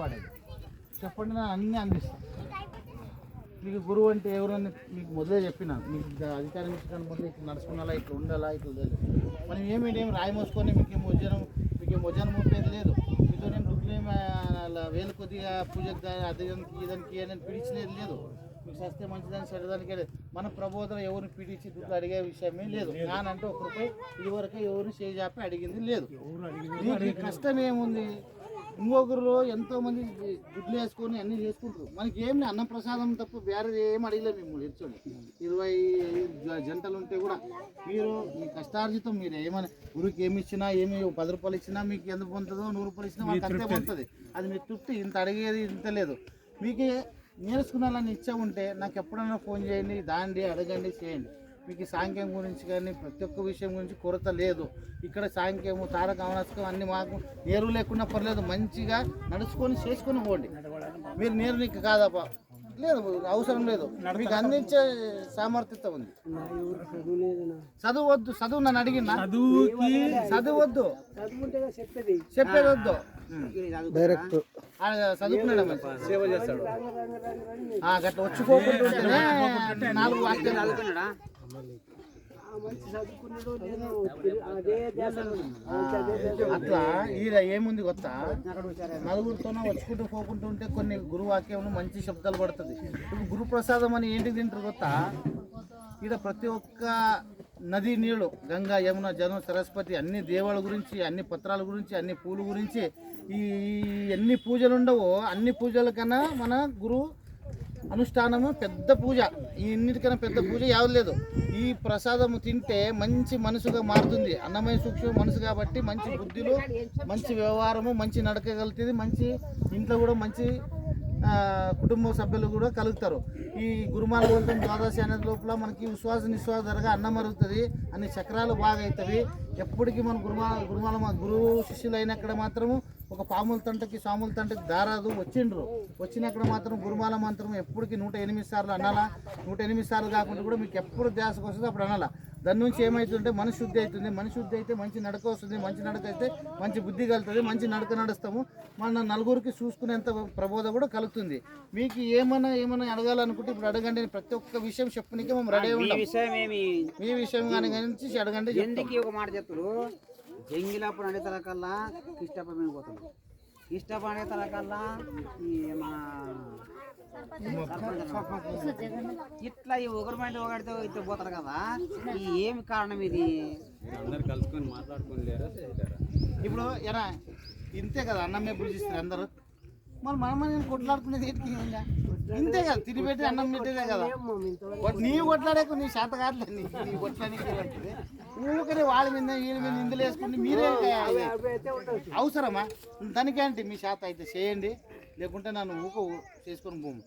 వాడేది చెప్పండి, నేను అన్నీ అందిస్తాను. మీకు గురువు అంటే ఎవరని మీకు మొదలే చెప్పినా, మీకు అధికారం ఇచ్చిన మొదలు ఇట్లా నడుచుకున్నాలా, ఇట్లా ఉండాలా, ఇట్లా లేదు. మనం ఏం రాయి మోసుకొని మీకేం వజనం మోపేది లేదు. మీతో నేను రుద్దులేమి వేలు కొద్దిగా పూజకు అదేదానికి ఇదానికి అని పిలిచినది లేదు. మీకు సస్తే మంచిదాన్ని చెడదానికే లేదు. మన ప్రబోధన ఎవరిని పిలిచి దుడ్లు అడిగే విషయమే లేదు. నానంటే ఒక రూపాయి ఇదివరకే ఎవరిని చేజాపి అడిగింది లేదు. మీకు కష్టం ఏముంది? ఇంకొకరు ఎంతోమంది గుడ్లు వేసుకొని అన్నీ చేసుకుంటారు. మనకి ఏం అన్నం ప్రసాదం తప్ప వేరే ఏం అడిగలేదు. మిమ్మల్ని ఇచ్చండి 20 జంటలు ఉంటే కూడా మీరు మీ కష్టార్జితం మీరు ఏమైనా గురికి ఏమి ఇచ్చినా, ఏమి 10 రూపాయలు ఇచ్చినా మీకు ఎంత పొందుతుందో, 100 రూపాయలు ఇచ్చినా మాకు అంతే పొందుతుంది. అది మీకు తృప్తి. ఇంత అడిగేది ఇంత లేదు. మీకు నేర్చుకున్నాలని ఇచ్చా ఉంటే నాకు ఎప్పుడైనా ఫోన్ చేయండి, దాండి అడగండి, చేయండి. మీకు సాంఖ్యం గురించి కానీ ప్రతి ఒక్క విషయం గురించి కొరత లేదు. ఇక్కడ సాంఖ్యము, తారక అవనస్కం అన్నీ మాకు నేరు లేకుండా పర్లేదు. మంచిగా నడుచుకొని చేసుకొని పోండి. మీరు నేరు నీకు కాదప్ప లేదు, అవసరం లేదు. మీకు అందించే సామర్థ్యత ఉంది. చదువు వద్దు, చదువు నన్ను అడిగినా చదువు వద్దు, చెప్పేది వద్దు. డైరెక్ట్ చదువుకున్నాడు, సేవ చేస్తాడు. గట్లా వచ్చుకోకుండా 4 వాక్యాలు చదువుకున్నాడా? అట్లా ఈడ ఏముంది కొత్త నలుగురితోనో వచ్చుకుంటూ పోకుంటూ ఉంటే కొన్ని గురువాక్యం మంచి శబ్దాలు పడుతుంది. ఇప్పుడు గురుప్రసాదం అని ఏంటి తింటారు కొత్త? ఈడ ప్రతి ఒక్క నది నీళ్ళు, గంగా, యమున, జనం, సరస్వతి, అన్ని దేవాల గురించి, అన్ని పత్రాల గురించి, అన్ని పూల గురించి, ఈ ఎన్ని పూజలు ఉండవో అన్ని పూజల కన్నా మన గురు అనుష్ఠానము పెద్ద పూజ. ఈ ఇన్నిటికన్నా పెద్ద పూజ యావదు లేదు. ఈ ప్రసాదము తింటే మంచి మనసుగా మారుతుంది. అన్నమయ సూక్ష్మ మనసు కాబట్టి మంచి బుద్ధిలో మంచి వ్యవహారము, మంచి నడకగలుగుతుంది. మంచి ఇంట్లో కూడా మంచి కుటుంబ సభ్యులు కూడా కలుగుతారు. ఈ గురుమాల గోల్తం ద్వాదశి అనేది లోపల మనకి విశ్వాస నిశ్వాస ధరగా అన్నం అరుగుతుంది. అన్ని చక్రాలు బాగా అవుతాయి. ఎప్పటికీ మన గురుమాల గురువు శిష్యులు అయినక్కడ మాత్రము ఒక పాముల తంటకి, స్వాముల తంటకి దారాదు వచ్చిండ్రు. వచ్చినక్కడ మాత్రం గురుమాల మంత్రం ఎప్పటికీ 108 సార్లు అనాలా. 108 సార్లు కాకుండా కూడా మీకు ఎప్పుడు ధ్యాసకు వస్తుంది అప్పుడు అనాలా. దాని నుంచి ఏమవుతుంటే మనసు శుద్ధి అవుతుంది. మనసు శుద్ధి అయితే మంచి నడక వస్తుంది. మంచి నడక అయితే మంచి బుద్ధి కలుగుతుంది. మంచి నడక నడుస్తాము. మన నలుగురికి చూసుకునేంత ప్రబోధ కూడా కలుగుతుంది. మీకు ఏమన్నా అడగాలనుకుంటే ఇప్పుడు అడగండి. ప్రతి ఒక్క విషయం చెప్పడానికి మేము రెడీ ఉంటాం. మీ విషయం కానీ అడగండి. ఎందుకు ఒక మాట చెప్తారు, జంగిలాపురం అనే తరకల్లా కిష్టపడి పోతాడు. కిష్టపడి అనే తరకల్లా ఈ మన ఇట్లా ఈ ఒకరిమంటే ఒకటితో ఇట్లా పోతారు కదా. ఈ ఏమి కారణం ఇది? అందరు కలుసుకొని మాట్లాడుకొని లేరా? ఇప్పుడు ఎరా ఇంతే కదా, అన్నమే పూజిస్తారు అందరూ. మరి నేను కొట్లాడుకునేది ఇంతే కదా, తిరిగిపెట్టి అన్నం పెట్టేదే కదా. నీవు కొట్లాడేకు నీ శాత కావట్లేదు. నీ కొట్లాడే ఊరికనే వాళ్ళ మీద వీళ్ళ మీద నిందలు వేసుకుంటే మీరే అవసరమా? దానికేంటి మీ శాత అయితే చేయండి, లేకుంటే నన్ను చేసుకొని పోము.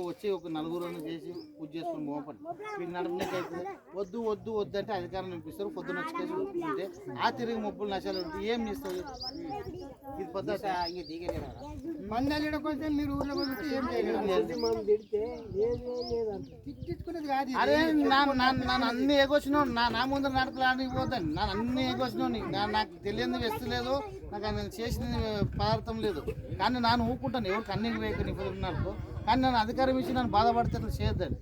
వచ్చి ఒక నలుగురు చేసి పూజ చేసుకుని పోపండి. మీకు నడపడానికి అవుతుంది. వద్దు వద్దు వద్దు అంటే అధికారం నింపిస్తారు. పొద్దున్న వచ్చి కేసు ఉంటే ఆ తిరిగి ముప్పులు నశాలు ఉంటే ఏం చేస్తుంది? ఇది పద్ధతి. మందాలు కొంచెం మీరు ఊళ్ళో ఏం అరే నన్ను అన్ని ఎగొచ్చినావు. నా ముందు నడకలానికి పోతాను. నన్ను అన్ని ఎగొచ్చినావు. నాకు తెలియదు, వెస్తలేదు, నాకు నేను చేసిన పదార్థం లేదు. కానీ నాన్న ఊకుంటాను. ఎవరికి అన్ని వేయక నిపుణులకు. కానీ నన్ను అధికారం ఇచ్చి నన్ను బాధపడితే అట్లా చేయొద్దండి.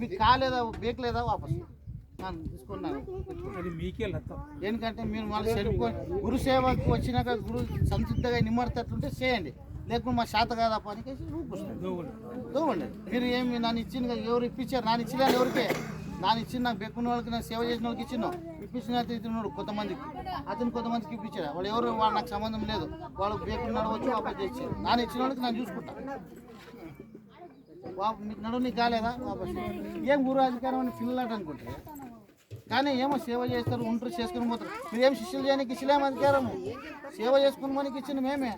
మీకు కాలేదా, బేకలేదా వాపసు నన్ను తీసుకున్నాను. ఎందుకంటే మీరు మళ్ళీ చెడుకొని గురు సేవకు వచ్చినాక గురు సంసిద్ధంగా నిమ్మడతట్లుంటే చేయండి. లేకపోతే మా శాత కాదా పనికి దోవండి. మీరు ఏమి నన్ను ఇచ్చిన ఎవరు ఇప్పించారు? నాన్న ఇచ్చినాను ఎవరికే? నాన్న ఇచ్చిన నాకు బెక్కున్న వాళ్ళకి, నాకు సేవ చేసిన వాళ్ళకి ఇచ్చినావు. ఇప్పించిన ఇచ్చినాడు కొంతమందికి, కొంతమందికి ఇప్పించాడు. వాళ్ళు ఎవరు వాళ్ళు నాకు సంబంధం లేదు. వాళ్ళకి బెక్కున్నాడు వచ్చి వాపస్ చేశారు. నాన్న ఇచ్చిన వాళ్ళకి నేను చూసుకుంటా. నడు నీకు కాలేదా వాపస్? ఏం గురు అధికారం అని పిల్లలు అనుకుంటే, కానీ ఏమో సేవ చేస్తారు, ఉంటారు, చేసుకుని పోతారు. మీరేం శిష్యులు చేయడానికి ఇచ్చలేము అధికారము. సేవ చేసుకుని మనకి ఇచ్చింది మేమే.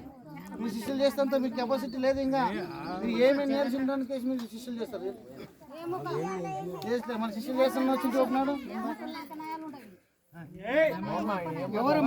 మీరు శిష్యులు చేస్తే మీకు కెపాసిటీ లేదు. ఇంకా మీరు ఏమేమి నేర్చుకోవడానికి మీరు శిష్యులు చేస్తారు. చేస్తే మన శిష్యులు చేస్తున్నా వచ్చి చూపినాడు. ఎవరు